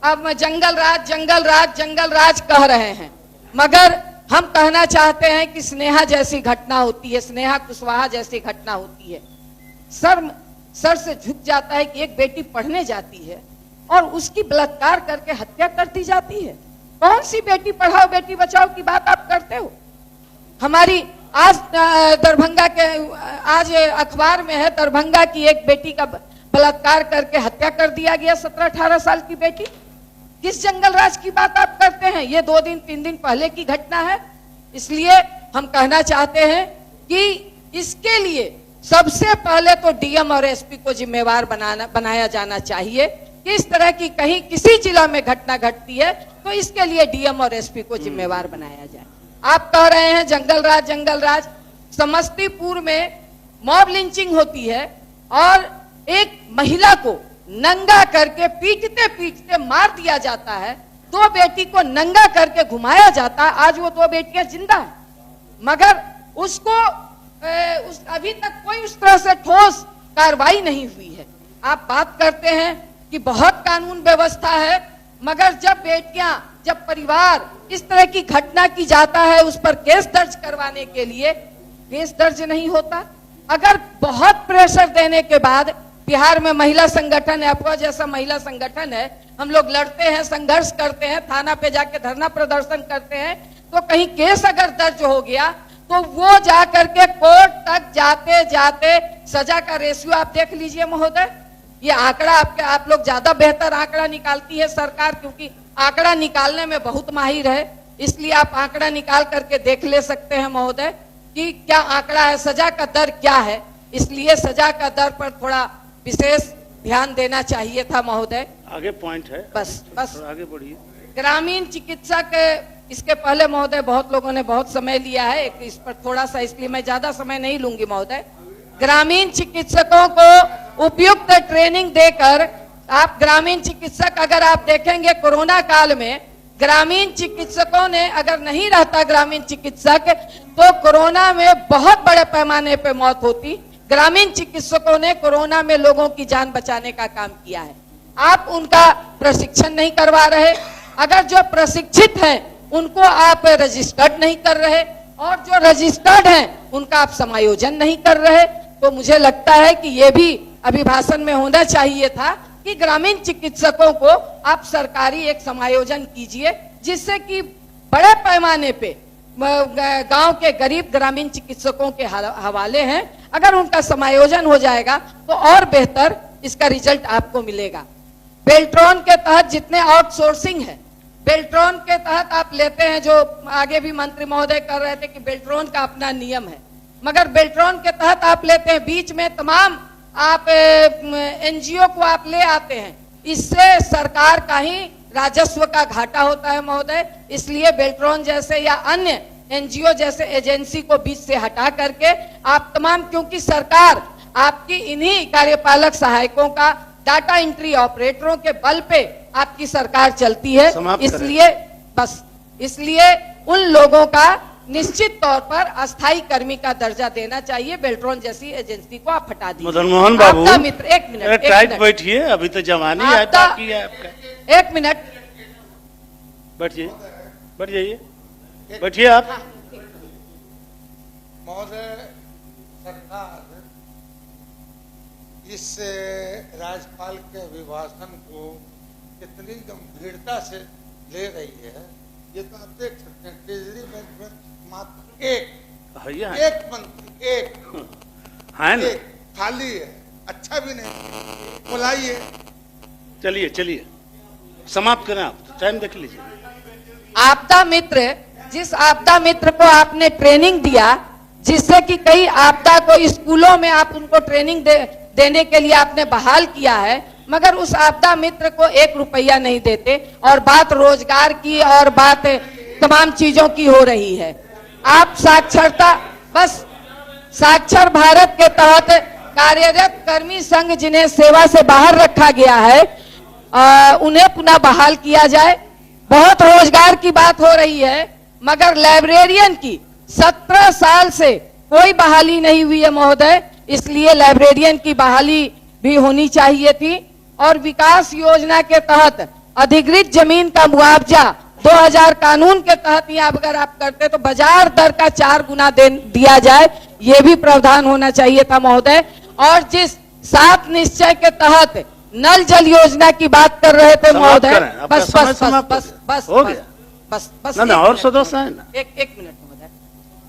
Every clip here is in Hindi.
अब जंगल राज जंगल राज जंगल राज कह रहे हैं, मगर हम कहना चाहते हैं कि स्नेहा जैसी घटना होती है, स्नेहा कुशवाहा जैसी घटना होती है, सर से झुक जाता है कि एक बेटी पढ़ने जाती है और उसकी बलात्कार करके हत्या कर दी जाती है। कौन सी बेटी पढ़ाओ बेटी बचाओ की बात आप करते हो? हमारी आज दरभंगा के आज अखबार में है, दरभंगा की एक बेटी का बलात्कार करके हत्या कर दिया गया, 17-18 साल की बेटी। किस जंगल राज की बात आप करते हैं? ये 2 दिन 3 दिन पहले की घटना है। इसलिए हम कहना चाहते हैं कि इसके लिए सबसे पहले तो डीएम और एसपी को जिम्मेवार बनाया जाना चाहिए कि इस तरह की कहीं किसी जिला में घटना घटती है तो इसके लिए डीएम और एसपी को जिम्मेवार बनाया जाए। आप कह रहे हैं जंगल राज। समस्तीपुर में मॉब लिंचिंग होती है और एक महिला को नंगा करके पीटते पीटते मार दिया जाता है, 2 बेटी को नंगा करके घुमाया जाता है। आज वो 2 बेटियां जिंदा है, मगर उसको अभी तक कोई उस तरह से ठोस कार्रवाई नहीं हुई है। आप बात करते हैं कि बहुत कानून व्यवस्था है, मगर जब परिवार इस तरह की घटना की जाता है उस पर केस दर्ज करवाने के लिए केस दर्ज नहीं होता। अगर बहुत प्रेशर देने के बाद, बिहार में महिला संगठन है, आपका जैसा महिला संगठन है, हम लोग लड़ते हैं, संघर्ष करते हैं, थाना पे जाके धरना प्रदर्शन करते हैं, तो कहीं केस अगर दर्ज हो गया तो वो जाकर के कोर्ट तक जाते जाते सजा का रेशियो आप देख लीजिए महोदय। ये आंकड़ा आप लोग ज्यादा बेहतर आंकड़ा निकालती है सरकार, क्योंकि आंकड़ा निकालने में बहुत माहिर है, इसलिए आप आंकड़ा निकाल करके देख ले सकते हैं महोदय कि क्या आंकड़ा है, सजा का दर क्या है। इसलिए सजा का दर पर थोड़ा विशेष ध्यान देना चाहिए था महोदय। आगे पॉइंट है, बस आगे बढ़िए। ग्रामीण चिकित्सक, इसके पहले महोदय बहुत लोगों ने बहुत समय लिया है इस पर थोड़ा सा, इसलिए मैं ज्यादा समय नहीं लूंगी महोदय। ग्रामीण चिकित्सकों को उपयुक्त ट्रेनिंग देकर, आप ग्रामीण चिकित्सक अगर आप देखेंगे कोरोना काल में ग्रामीण चिकित्सकों ने, अगर नहीं रहता ग्रामीण चिकित्सक तो कोरोना में बहुत बड़े पैमाने पे मौत होती। ग्रामीण चिकित्सकों ने कोरोना में लोगों की जान बचाने का काम किया है। आप उनका प्रशिक्षण नहीं करवा रहे, अगर जो प्रशिक्षित हैं उनको आप रजिस्टर्ड नहीं कर रहे और जो रजिस्टर्ड हैं उनका आप समायोजन नहीं कर रहे, तो मुझे लगता है कि ये भी अभिभाषण में होना चाहिए था कि ग्रामीण चिकित्सकों को आप सरकारी एक समायोजन कीजिए, जिससे कि बड़े पैमाने पे गांव के गरीब ग्रामीण चिकित्सकों के हवाले हैं, अगर उनका समायोजन हो जाएगा तो और बेहतर इसका रिजल्ट आपको मिलेगा। बेल्ट्रॉन के तहत जितने आउटसोर्सिंग है, बेल्ट्रॉन के तहत आप लेते हैं, जो आगे भी मंत्री महोदय कर रहे थे कि बेल्ट्रॉन का अपना नियम है, मगर बेल्ट्रॉन के तहत आप लेते हैं, बीच में तमाम आप एनजीओ को आप ले आते हैं, इससे सरकार का ही राजस्व का घाटा होता है महोदय। इसलिए बेल्ट्रॉन जैसे या अन्य एनजीओ जैसे एजेंसी को बीच से हटा करके आप तमाम, क्योंकि सरकार आपकी इन्हीं कार्यपालक सहायकों का, डाटा एंट्री ऑपरेटरों के बल पे आपकी सरकार चलती है, इसलिए उन लोगों का निश्चित तौर पर अस्थायी कर्मी का दर्जा देना चाहिए। बेल्ट्रॉन जैसी एजेंसी को आप हटा दीजिए। मदन मोहन बाबू, आपका मित्र, एक मिनट बैठिए, अभी तो जवानी है बाकी है आपका। एक मिनट बैठिए, बैठ जाइए, बैठिए आप। महोदय, सरकार इस राज्यपाल के अभिभाषण को कितनी गंभीरता से ले रही है, ये तो आप देख सकते हैं। केजरीवाल में मात्र एक मंत्री, एक खाली है, अच्छा भी नहीं, बुलाइए। चलिए समाप्त करें, आप टाइम देख लीजिए। आपदा मित्र, जिस आपदा मित्र को आपने ट्रेनिंग दिया, जिससे कि कई आपदा को स्कूलों में आप उनको ट्रेनिंग देने के लिए आपने बहाल किया है, मगर उस आपदा मित्र को 1 रुपया नहीं देते, और बात रोजगार की और बात तमाम चीजों की हो रही है। आप साक्षरता, बस साक्षर भारत के तहत कार्यरत कर्मी संघ जिन्हें सेवा से बाहर रखा गया है, उन्हें पुनः बहाल किया जाए। बहुत रोजगार की बात हो रही है, मगर लाइब्रेरियन की 17 साल से कोई बहाली नहीं हुई है महोदय, इसलिए लाइब्रेरियन की बहाली भी होनी चाहिए थी। और विकास योजना के तहत अधिग्रहित जमीन का मुआवजा 2000 कानून के तहत ही अगर आप करते तो बाजार दर का 4 गुना दिया जाए, ये भी प्रावधान होना चाहिए था महोदय। और जिस 7 निश्चय के तहत नल जल योजना की बात कर रहे थे महोदय, बस बस बस बस हो गया बस बस ना और सदस्य है ना, एक मिनट महोदय।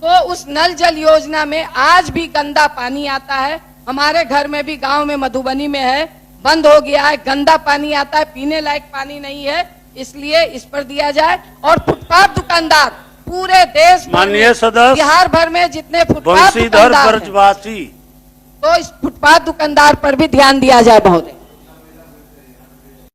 तो उस नल जल योजना में आज भी गंदा पानी आता है। हमारे घर में भी, गांव में, मधुबनी में है, बंद हो गया है, गंदा पानी आता है, पीने लायक पानी नहीं है, इसलिए इस पर दिया जाए। और फुटपाथ दुकानदार पूरे देश माननीय सदस्य बिहार भर में जितने फुटपाथ बंशीधर दुकानदार हैं, ब्रजवासी, तो इस फुटपाथ दुकानदार पर भी ध्यान दिया जाए महोदय।